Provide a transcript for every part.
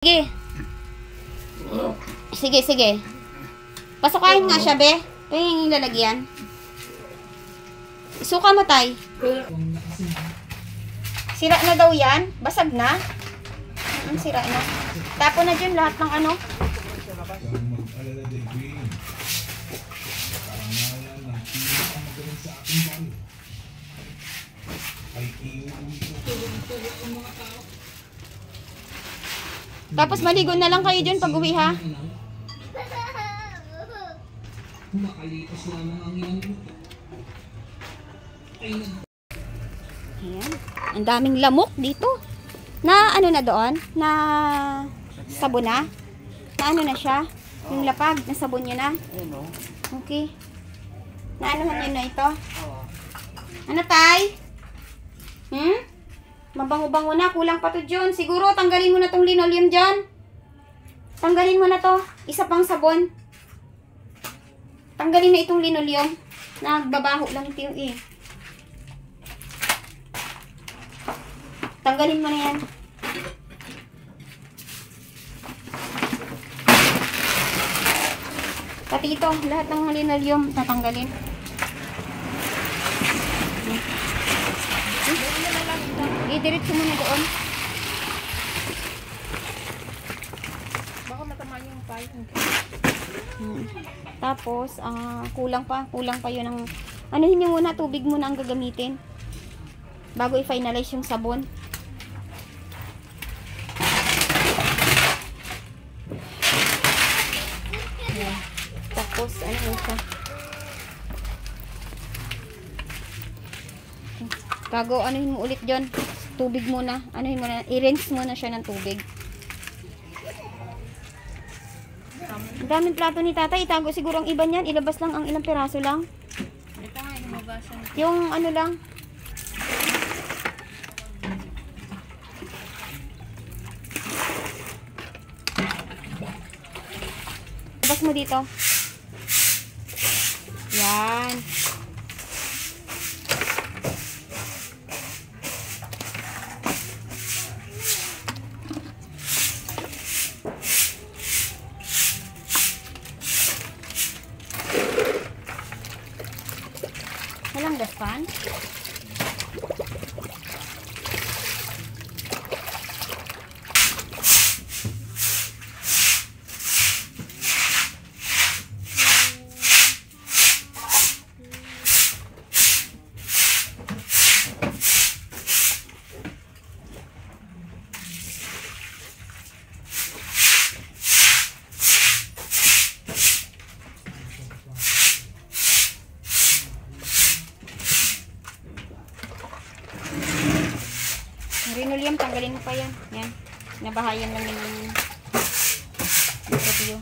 Sige. Sige, sige. Pasukain nga siya, be. Ito yung lalagyan. Isuka mo, tay. Sira na daw yan. Basag na. Ang sira na. Tapo na dyan lahat ng ano. Tapos maligo na lang kayo dyan pag uwi, ha? Makalipas lamang ang ilang minuto. Ayan. Ang daming lamok dito. Na ano na doon? Na sabon na? Na ano na siya? Yung lapag, na sabon nyo na? Okay. Na anuhan nyo na ito? Ano, tay? Mabango-bango na. Kulang pa to dyan. Siguro, tanggalin mo na tong linoleum dyan. Tanggalin mo na to. Isa pang sabon. Tanggalin na itong linoleum. Nagbabaho lang ito yung Tanggalin mo na yan. Pati ito, lahat ng linoleum tatanggalin. Diretso mo na doon. Baka matamaan yung pipe. Tapos, kulang pa yun ng, anuhin nyo muna, tubig muna ang gagamitin. Bago i-finalize yung sabon. Tapos, ano yun siya? Bago, anuhin mo ulit dyan. Tubig muna. Anuhin mo na, i-rinse muna siya ng tubig. Ang daming plato ni tata. Itago siguro ang iba niyan. Ilabas lang ang ilang piraso lang. Ito nga, inumabasan. Yung ano lang. Ilabas mo dito. Yan. Walang daspan. Linoleum, tanggalin mo pa yan. Yan. Nabahayan lang yung review.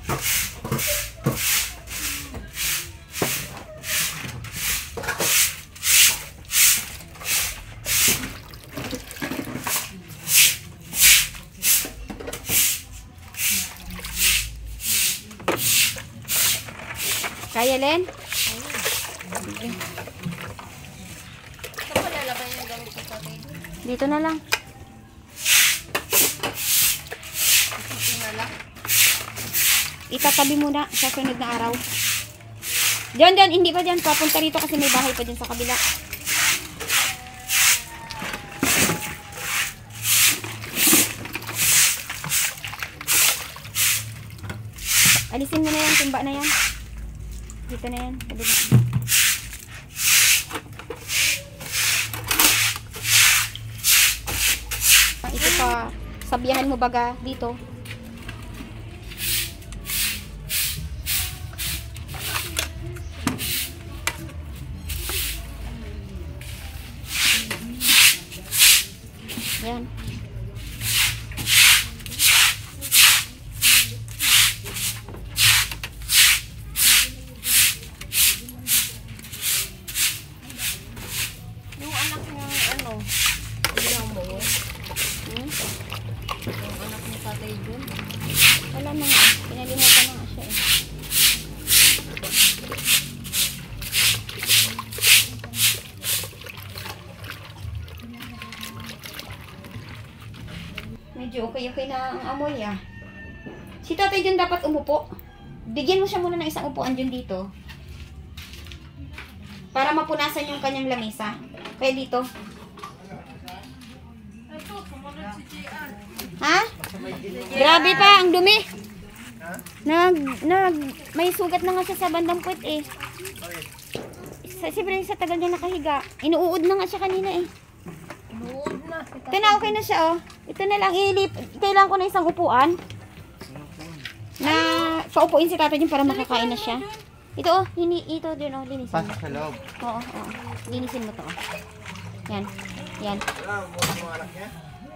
Kaya, Len? Saan pa lalabay yung gamit ko sa table? Dito na lang. Itatabi muna sa sunod na araw. Diyan, hindi pa dyan. Papunta rito kasi may bahay pa dyan sa kabila. Alisin mo na yan, timba na yan. Dito na yan, kabila. Ito pa, sabihan mo baga dito. Yan. Yung anak niya, ano, ilang mo? Yung anak niya tatay dun. Wala na nga. Pinalimutan na nga siya eh. medyo medyo okay na ang amoy ah. Si Tatay John dapat umupo. Bigyan mo siya muna ng isang upuan dyan dito. Para mapunasan yung kanyang lamesa. Kaya dito. Ha? Grabe pa, ang dumi. May sugat na nga siya sa bandang puwet eh. Siyempre sa tagal niya nakahiga. Inuud na nga siya kanina eh. Inuud na. Ito na, okay na siya oh. Ito na lang, kailangan ko na isang upuan. Na paupuin si Tatay John para makakain na siya. Ito oh, ito din oh, linisin mo. Pasok sa loob. Oo. Linisin mo to oh. Yan. Yan.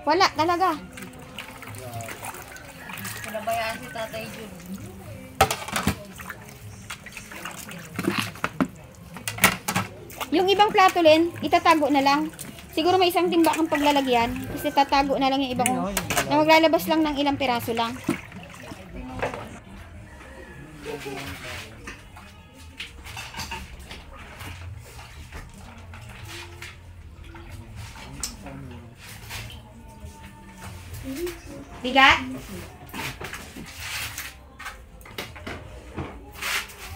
Wala talaga. Pinabayaan si Tatay Jun. Yung ibang plato Len, itatago na lang. Siguro may isang timba kang paglalagyan. Kasi tatago na lang yung ibang na maglalabas lang ng ilang piraso lang. Bigat?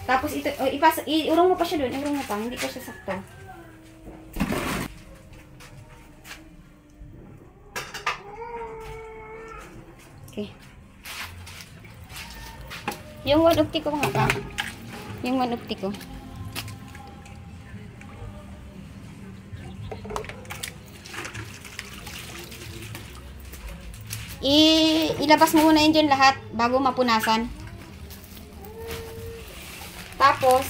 Tapos ito, iurong mo pa siya doon, iurong mo pa, hindi pa siya sakto. Okay. Yung 150 ko nga pa. Yung 150 ko. Ilabas mo muna yun dyan lahat bago mapunasan. Tapos,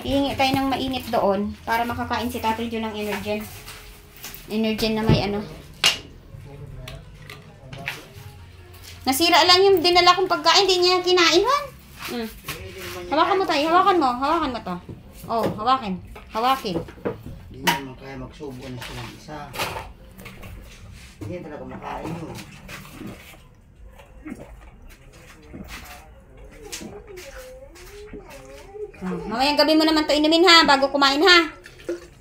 hihingi tayo ng mainit doon para makakain si Tatay John ng Energen. Energen na may ano. Nasira lang yung dinala kong pagkain, hindi niya kinain man. Hawakan mo tayo, hawakan mo to. Oh, hawakin. Hindi naman kaya magsubo na silang isa. Hindi talaga makain yun. Mamayang gabi mo naman to inumin ha, bago kumain ha.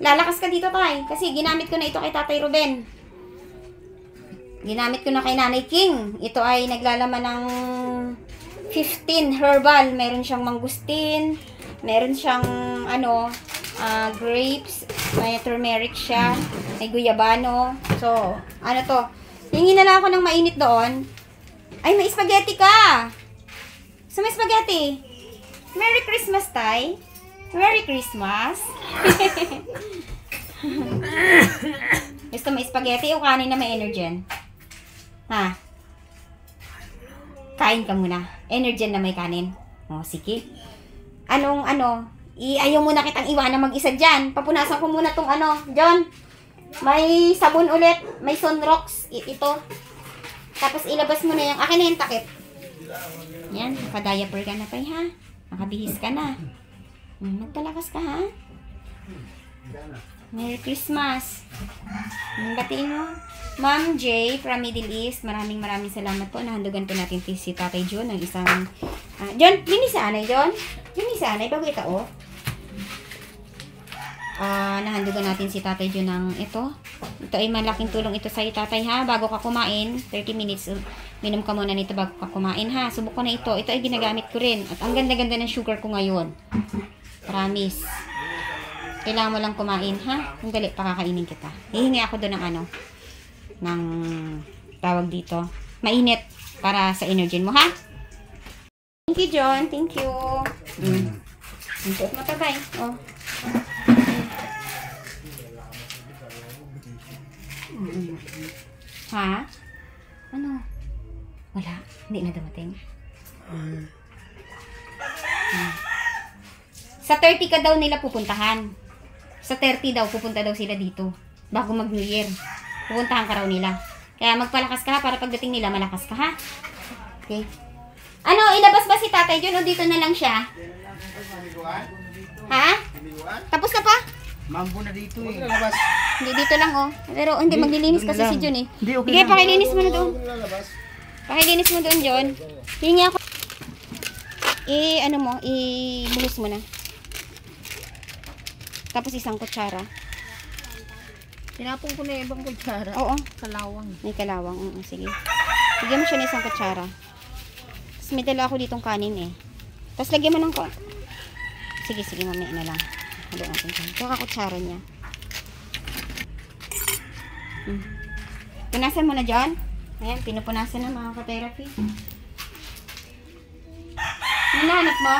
Lalakas ka dito tay, kasi ginamit ko na ito kay Tatay Ruben. Ginamit ko na kay Nanay King. Ito ay naglalaman ng 15 herbal. Meron siyang mangustin, meron siyang grapes, may turmeric siya, may guyabano. So, ano to? Hingi na lang ako ng mainit doon. Ay, may spaghetti ka! So, may spaghetti. Merry Christmas, Tay. Merry Christmas. Gusto mo spaghetti o kanin na may Energen? Ha? Kain ka muna. Energen na may kanin. O, sige. Ayaw muna kitang iwanan mag-isa dyan. Papunasan ko muna tong John. May sabon ulit. May Sunrox. Ito. Tapos ilabas mo na yung akin na yung takip. Yan. Naka-diaper ka na pa ha. Nakabihis ka na. Magpalakas ka ha. Merry Christmas. Batiin mo. Ma'am J from Middle East, maraming salamat po. Nahandugan po natin si Tatay John ng isang... John, linis sa anay, John. Linis sa anay, bago itao. Nahandugan natin si Tatay John ng ito. Ito ay malaking tulong ito sa Tatay ha. Bago ka kumain, 30 minutes, minom ka muna nito bago ka kumain ha. Subok ko na ito. Ito ay ginagamit ko rin. At ang ganda-ganda ng sugar ko ngayon. Promise. Kailangan mo lang kumain ha. Ang dali, pakakainin kita. Hihingi ako doon ng ng tawag dito. Mainit para sa Energen mo ha. Thank you John. Thank you. Ang suot mo tabay. Oh. Ha? Ano? Wala. Hindi na dumating. Sa 30 ka daw nila pupuntahan. Sa 30 daw pupunta daw sila dito. Bago mag New Year. Pupuntahan ka raw nila. Kaya magpalakas ka ha para pagdating nila malakas ka ha. Okay. Ilabas ba si Tatay John o dito na lang siya? Ha? Tapos na pa? Mambo na dito eh. Hindi dito lang oh. Pero hindi maglilinis kasi si John eh. Sige, pakilinis mo na doon. Pakilinis mo doon, John. Hingi ako. Ibuhos mo na. Tapos isang kutsara. Tinapon ko na yung ibang kutsara. Oo. Kalawang. May kalawang. Sige. Lagyan mo siya ng isang kutsara. Tapos may dala ako ditong kanin eh. Tapos lagyan mo ng Sige, mamaya na lang. Haluan natin siya. Ito kutsara niya. Punasan mo na dyan. Ayan, pinupunasan na mga ka-therapy. Ano nahanap mo?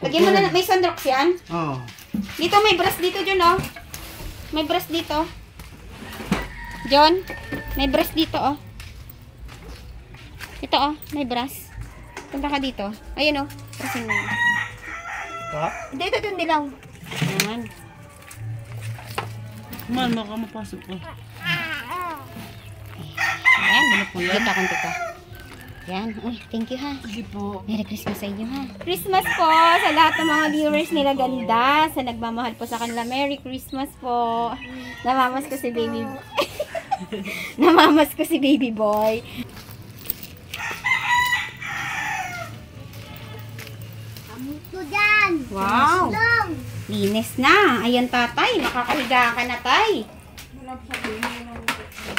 Lagyan mo na, may sandrox yan? Oo. Dito may brush dito, John, oh. May brush dito. John, may brush dito, oh. Ito, oh, may brush. Punta ka dito. Ayun, oh. Brushin mo. Ha? Dito, dilaw. Ayan. Man, baka mapasok ka. Ayan, binupulot akong dito. Ayan. Uy, thank you, ha. Sige po. Merry Christmas sa inyo, ha. Christmas po sa lahat ng mga viewers nila ganda. Sa nagmamahal po sa kanila. Merry Christmas po. Namamas ko si baby. Namamas ko si baby boy. Wow. Linis na. Ayan, tatay. Nakakahiga ka na, tay.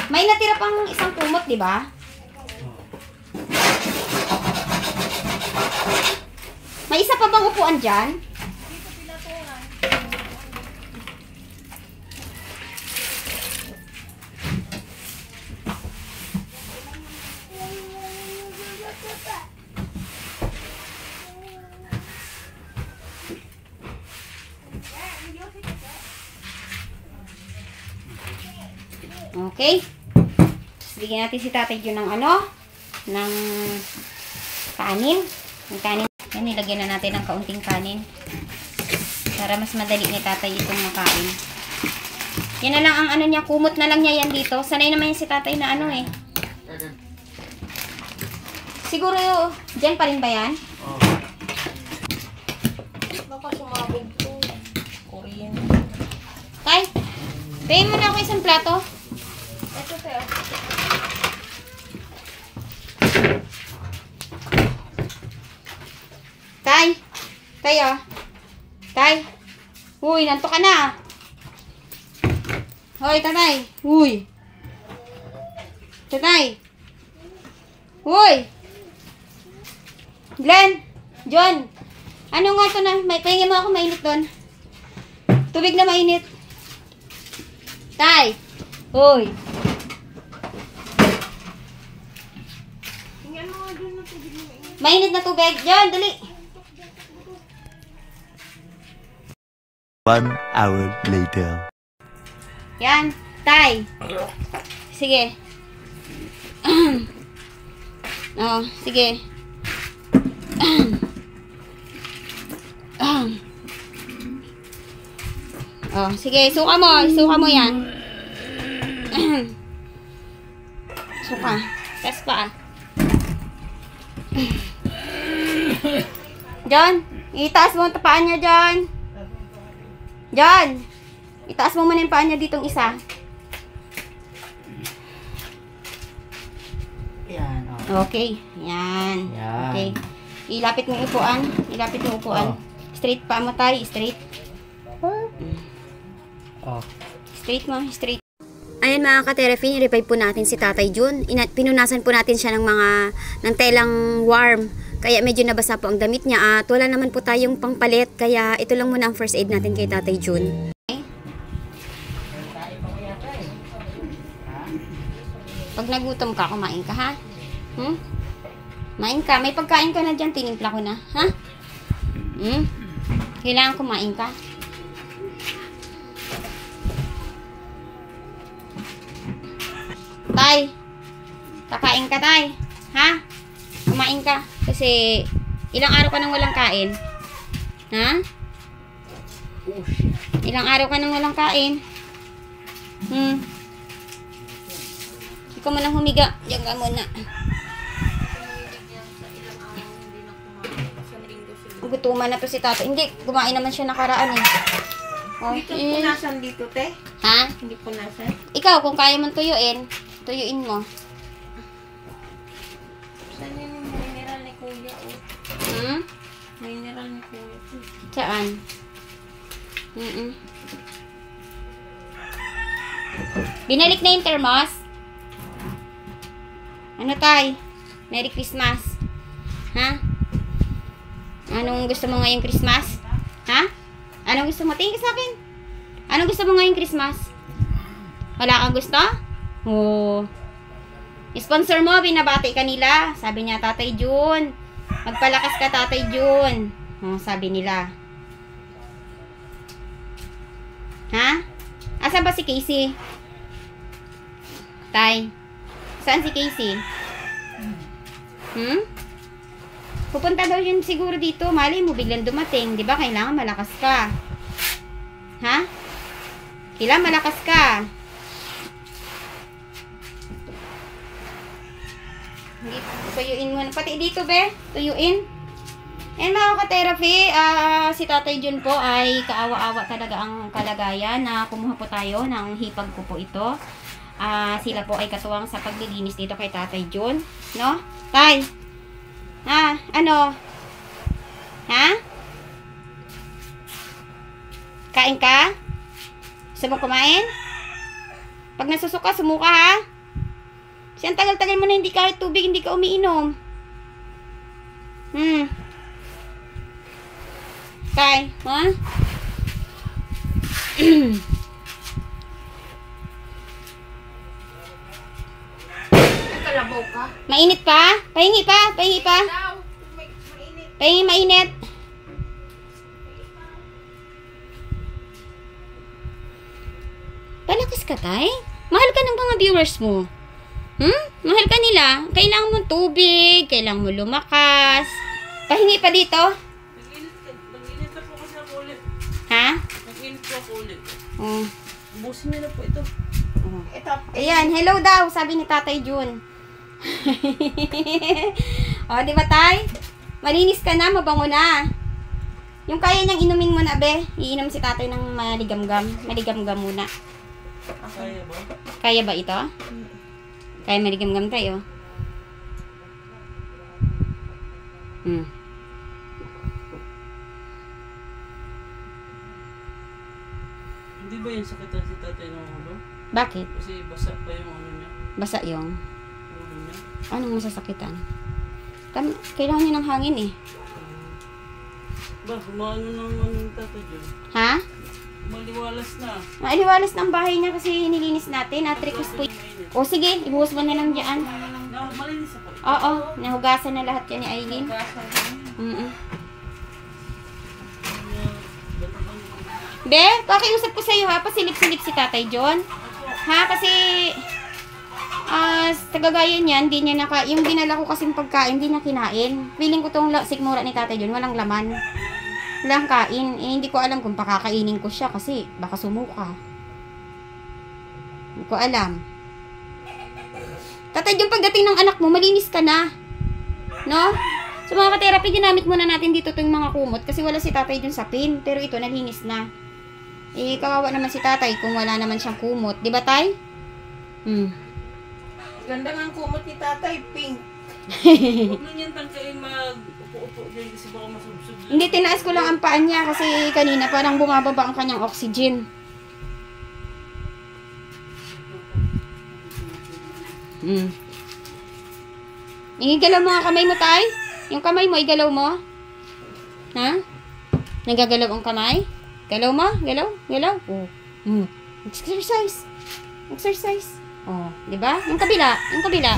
May natira pang isang kumot, di ba? May isa pa bang upuan dyan? Okay. Bigyan natin si tatay yun ng ng kanin. Ng kanin. Yan, nilagyan na natin ng kaunting kanin. Para mas madali ni tatay itong makain. Yan na lang ang niya, kumot na lang niya yan dito. Sanay naman yan si tatay na eh. Siguro, dyan pa rin ba yan? Baka sumabog to. Korean. Tay, payin mo na ako isang plato. Ito tayo. Tay, tayo. Tay. Uy, nanto ka na. Hoy, tatay. Uy. Tatay. Uy. Glenn. John. Ano nga ito na? Pahingin mo ako mainit doon. Tubig na mainit. Tay. Uy. Tingnan mo nga doon na tubig mo. Mainit na tubig. John, dali. 1 hour later. Yan. Tay. Sige. Oh, sige. Oh, sige. Suka mo. Suka mo yan. Suka. Test pa. John, itaas mo ang paa niya, John. John, itaas mo muna yung paa niya ditong isa. Yan, oh. Okay, yan. Yan. Okay. Ilapit mo yung upuan. Ilapit mo yung upuan. Straight pa mo tayo. Straight. Oh. Straight mo. Straight. Ayan mga ka-therapy, ni-revive po natin si Tatay Jun. Pinunasan po natin siya ng telang warm. Kaya medyo nabasa po ang damit niya at wala naman po tayong pangpalit. Kaya ito lang muna ang first aid natin kay Tatay Jun. Okay? Pag nagutom ka, kumain ka ha? Kumain ka. May pagkain ka na dyan, tinimpla ko na. Ha? Kailangan kumain ka. Tay, kakain ka, tay. Ha? Kumain ka. Kasi, ilang araw ka nang walang kain. Ha? Ilang araw ka nang walang kain. Ikaw mo nang humiga. Diyan ka muna. Gutuman na to si Tato. Hindi, kumain naman siya nakaraan eh. Oh, Dito punasan dito, te. ha? Hindi punasan. Ikaw, kung kaya mong tuyuin mo. Saan yung mineral ni Kuya? Oh. Mineral ni Kuya. Saan? Binalik na yung thermos. Ano tay? Merry Christmas. Ha? Anong gusto mo ngayong Christmas? Ha? Anong gusto mo? Tingin ka sa akin. Anong gusto mo ngayong Christmas? Wala kang gusto? Oo. Sponsor mo, binabati ka nila. Sabi niya, Tatay Jun. Magpalakas ka, Tatay Jun. Sabi nila. Ha? Asan ba si Casey? Tay. Saan si Casey? Pupunta daw yun siguro dito. Malay mo, biglang dumating. Diba? Kailangan malakas ka. Ha? Kailangan malakas ka. Tuyuin mo. Pati dito, be. Tuyuin. And mga ka-therapy, si Tatay Jun po ay kaawa-awa talaga ang kalagayan na kumuha po tayo ng hipag ko po ito. Sila po ay katuwang sa paglilinis dito kay Tatay Jun. No? Tay! Ano? Ha? Kain ka? Gusto mo kumain? Pag nasusuka, sumuka ha? Kasi ang tagal-tagal mo na hindi kahit tubig, hindi ka umiinom. Tay, ha? Kalabaw ka. Mainit pa? Pahingi pa? Pahingi pa? Pahingi mainit. Palakas ka, tay? Mahal ka ng mga viewers mo. Mahal ka nila. Kailangan mo tubig. Kailangan mo lumakas. Pahingi pa dito. Nag-init na po kasi ako ulit. Ha? Nag-init po ako ulit. Ubusin niyo na po ito. Ito. Ayan, hello daw, sabi ni Tatay Jun. Di ba tay? Malinis ka na, mabango na. Yung kaya niyang inumin mo na, be. Iinom si tatay ng maligamgam. Maligamgam muna. Kaya ba? Kaya ba ito? Kaya maligamgam tayo. Hindi ba yung sakitan si tatay ng ulo? Bakit? Kasi basa pa yung ano niya. Basa yung. Ulo niya. Anong masasakitan? Kailangan niya ng hangin eh. Ba, humano naman yung tatay dyan. Ha? Maliwalas na. Maaliwalas ng bahay niya kasi nilinis natin. Natrikos po. O sige, ibuhos mo na lang dyan. Malinis ako. Oo, nahugasan na lahat yan ni Aileen. Be, pakiusap ko sa'yo ha, pasilip-silip si Tatay John. Ha, kasi tagagaya niyan, hindi niya yung dinala ko kasing pagkain, hindi niya kinain. Feeling ko tong sikmura ni Tatay John, walang laman. Walang kain. Hindi ko alam kung pakakainin ko siya kasi baka sumuka. Hindi ko alam. Tatay John, pagdating ng anak mo, malinis ka na. No? So mga ka-therapy, ginamit muna natin dito itong mga kumot kasi wala si Tatay John sa pin. Pero ito, nalinis na. Kawawa naman si Tatay kung wala naman siyang kumot. Di ba, Tay? Ganda ng kumot ni tatay, pink. Huwag na niyan tangkain mag-upo-upo dyan kasi baka masubsob. Hindi, tinaas ko lang ang paan niya kasi kanina parang bumababa ang kanyang oxygen. Igalaw mo ang kamay mo, Tay? Yung kamay mo, igalaw mo? Ha? Nagagalaw ang kamay? Galaw mo? Galaw? Galaw? Oh. Exercise. Exercise. Oh, 'di ba? Yung kabila, yung kabila.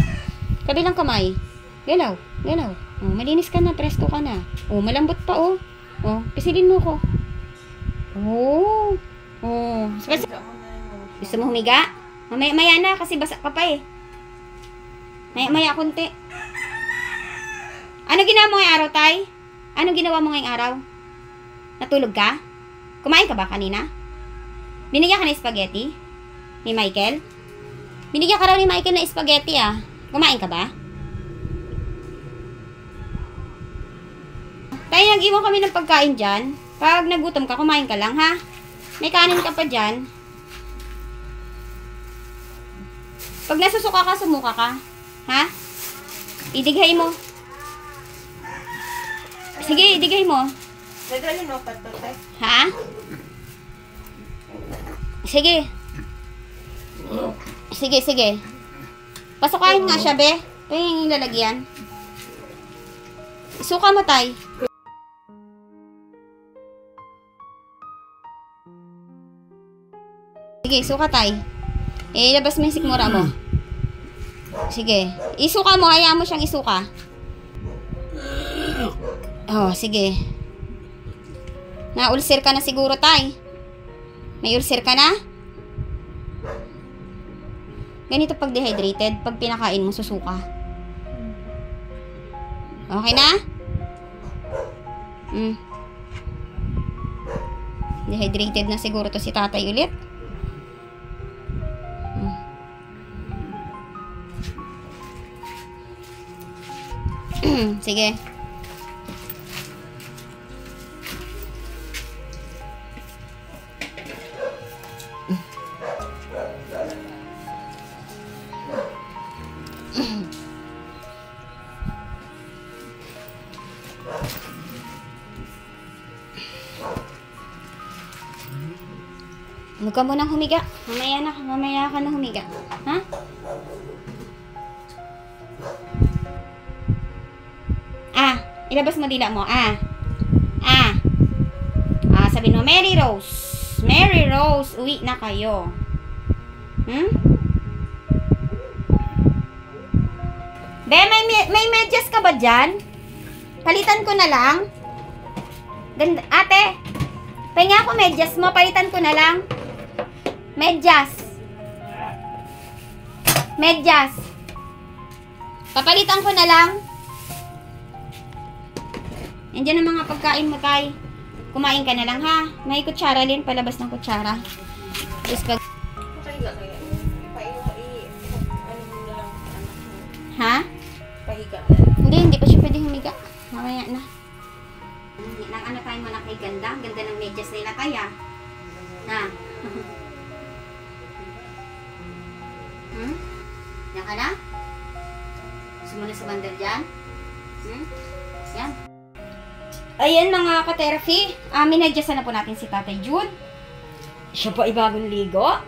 Kabilang kamay. Galaw, galaw. Oh, malinis ka na, presto ka na. Oh, malambot pa oh. Oh, pisilin mo ko. Oh. Oh. Gusto mo humiga? Mamaya na kasi basa ka pa eh. Maya konti. Ano ginawa mo ngayong araw, Tay? Anong ginawa mo ngayong araw? Natulog ka? Kumain ka ba kanina? Binigyan ka ng spaghetti? Ni Michael? Binigyan ka raw ni Michael ng spaghetti ah. Kumain ka ba? Tayo, nag-iwan kami ng pagkain dyan. Pag nagutom ka, kumain ka lang ha. May kanin ka pa dyan. Pag nasusuka ka, sumuka ka. Ha? Idighay mo. Sige, idighay mo. Nadali no, patote. Ha? Sige. Sige. Pasukahin nga siya, be. Ito yung lalagyan. Isuka mo, tay. Sige, suka, tay. Ilabas mo yung sikmura mo. Sige. Isuka mo, hayaan mo siyang isuka. Oh, sige. Na-ulcer ka na siguro, tay. May ulcer ka na? Ganito pag dehydrated, pag pinakain mo, susuka. Okay na? Dehydrated na siguro to si tatay ulit. Sige. Huwag ka munang humiga. Mamaya ka na humiga. Ha? Ilabas mo dila mo. Sabihin mo, Mary Rose, uwi na kayo. Be, may medyas ka ba dyan? Palitan ko na lang. Ganda, ate, pahinga ako medyas mo, palitan ko na lang. Medyas. Papalitan ko na lang. Nandiyan ang mga pagkain mo, tay. Kumain ka na lang, ha? May kutsara din, palabas ng kutsara. Tapos pag... Pahiga kaya. Ano mo na lang anak mo? Ha? Pahiga na lang. Hindi pa siya pwedeng humiga. Mamaya na. Hindi lang ano tayo mo na kay ganda. Ganda ng medyas nila, kaya. Na. Yan ka na? Gusto mo na sa bandal dyan? Yan. Ayan mga ka-therapy, minadyasan na po natin si Tatay June. Siya po ay bagong ligo.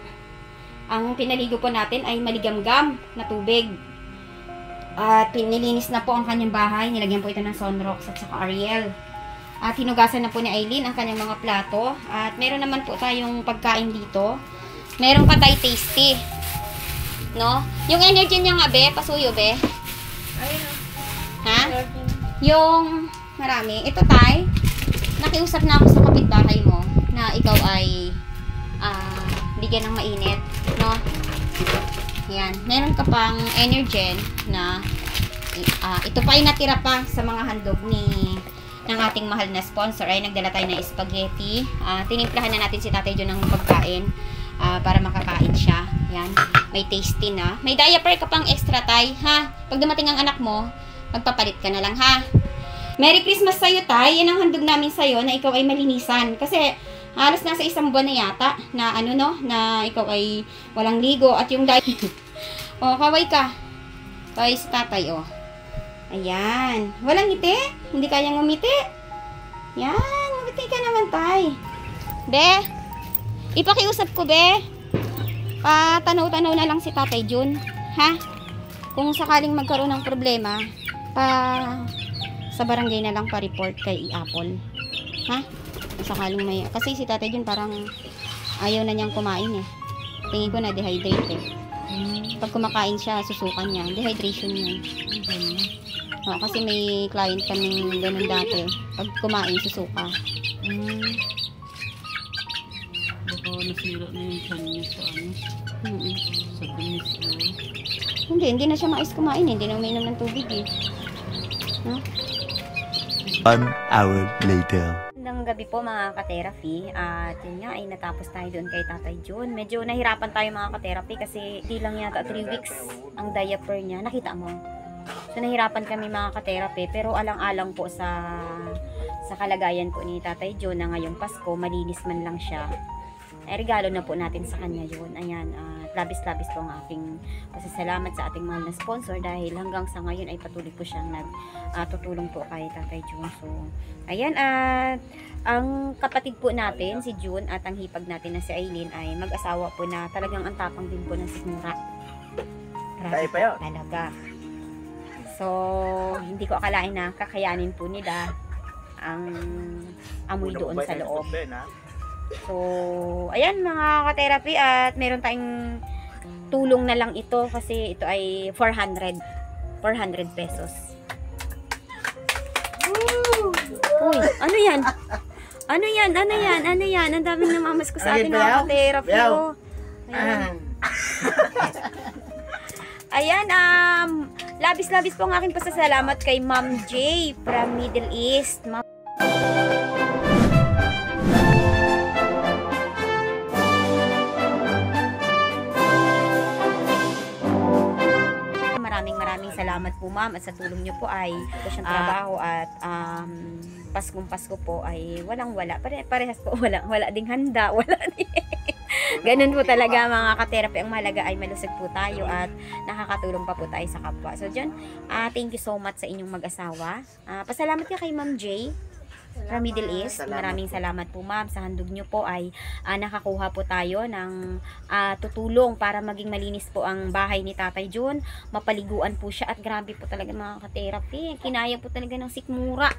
Ang pinaligo po natin ay maligamgam na tubig. At pinilinis na po ang kanyang bahay. Nilagyan po ito ng Sunrox at saka Ariel. At hinugasan na po ni Aileen ang kanyang mga plato. At meron naman po tayong pagkain dito. Meron ka tayo tasty. No? Yung energy niya nga, be, pasuyo, be. Ayun. Ha? Yung... marami. Ito, tay, nakiusap na ako sa kapitbahay mo na ikaw ay bigyan ng mainit, no? Yan. Meron ka pang Energen na ito pa ay natira pa sa mga handog ng ating mahal na sponsor. Ay nagdala tayo ng spaghetti. Tinimplahan na natin si Tatay June ng pagkain para makakain siya. Yan. May tasty na. May diaper ka pang extra, tay, ha? Pag dumating ang anak mo, magpapalit ka na lang, ha? Merry Christmas sa'yo, tay. Yan ang handog namin sa'yo na ikaw ay malinisan. Kasi halos nasa isang buwan na yata na na ikaw ay walang ligo at yung kaway ka. Kaway si tatay, Ayan. Walang ngiti? Hindi kayang ngumiti? Yan. Ngumiti ka naman, tay. Be, ipakiusap ko, be. Patanaw-tanaw na lang si Tatay June. Ha? Kung sakaling magkaroon ng problema, sa barangay na lang pa-report kay Apple. Ha? Sakaling may... Kasi si Tatay June parang ayaw na niyang kumain eh. Tingin ko na dehydrated. Pag kumakain siya, susukan niya. Dehydration yun. Kasi may client kaming ganun dati. Pag kumain, susuka. Baka nasira na yung tiyan niya sa sa binis ko. Hindi na siya mais kumain. Hindi na umiinom ng tubig eh. No? 1 hour later. Magandang gabi po mga ka-therapy. At yun nga ay natapos tayo doon kay Tatay June. Medyo nahirapan tayo mga ka-therapy kasi di lang yata 3 weeks ang diaper niya. Nakita mo? So nahirapan kami mga ka-therapy pero alang-alang po sa kalagayan po ni Tatay June na ngayong Pasko, malinis man lang siya. regalo na po natin sa kanya yun. Ayan, labis-labis po ang aking pasasalamat sa ating mahal na sponsor dahil hanggang sa ngayon ay patuloy po siyang tutulong po kay Tatay Jun. So, ayan, at ang kapatid po natin, si Jun, at ang hipag natin na si Aileen ay mag-asawa po na talagang ang tapang din po ng sikmura. Grabe po talaga. So, hindi ko akalain na kakayanin po nila ang amoy doon sa loob. So, ayan mga ka-therapy, at meron tayong tulong na lang ito kasi ito ay 400 pesos. Uy, ano yan? Ano yan? Ano yan? Ano yan? Ang daming namamas ko sa atin mga ka-therapy. Oh. Ayan. Ayan, labis-labis po ang aking pasasalamat kay Ma'am J from Middle East. Maraming salamat po ma'am, at sa tulong niyo po ay po siyang trabaho at Paskong-Pasko po ay walang-wala. Parehas po wala ding handa, wala din. Ganun po talaga mga ka-therapy. Ang mahalaga ay malusog po tayo at nakakatulong pa po tayo sa kapwa. So dyan, thank you so much sa inyong mag-asawa. Pasalamat ka kay Ma'am J from Middle East. Maraming salamat po ma'am. Sa handog nyo po ay nakakuha po tayo ng tutulong para maging malinis po ang bahay ni Tatay Jun. Mapaliguan po siya, at grabe po talaga mga ka-therapy. Kinaya po talaga ng sikmura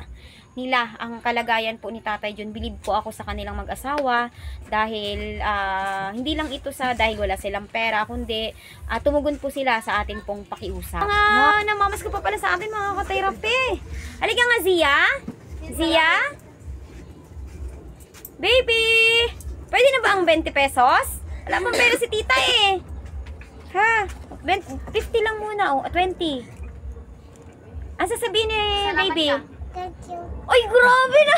nila ang kalagayan po ni Tatay Jun. Bilib po ako sa kanilang mag-asawa dahil hindi lang ito dahil wala silang pera, kundi tumugon po sila sa ating pong pakiusap. Namamas ko pa pala sa atin mga ka-therapy. Halika nga Zia. Zia? Baby! Pwede na ba ang 20 pesos? Wala pang pera si tita eh. Ha? 50 lang muna oh. 20. Ang sasabihin ni baby? Thank you. Ay, grabe na!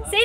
Sino?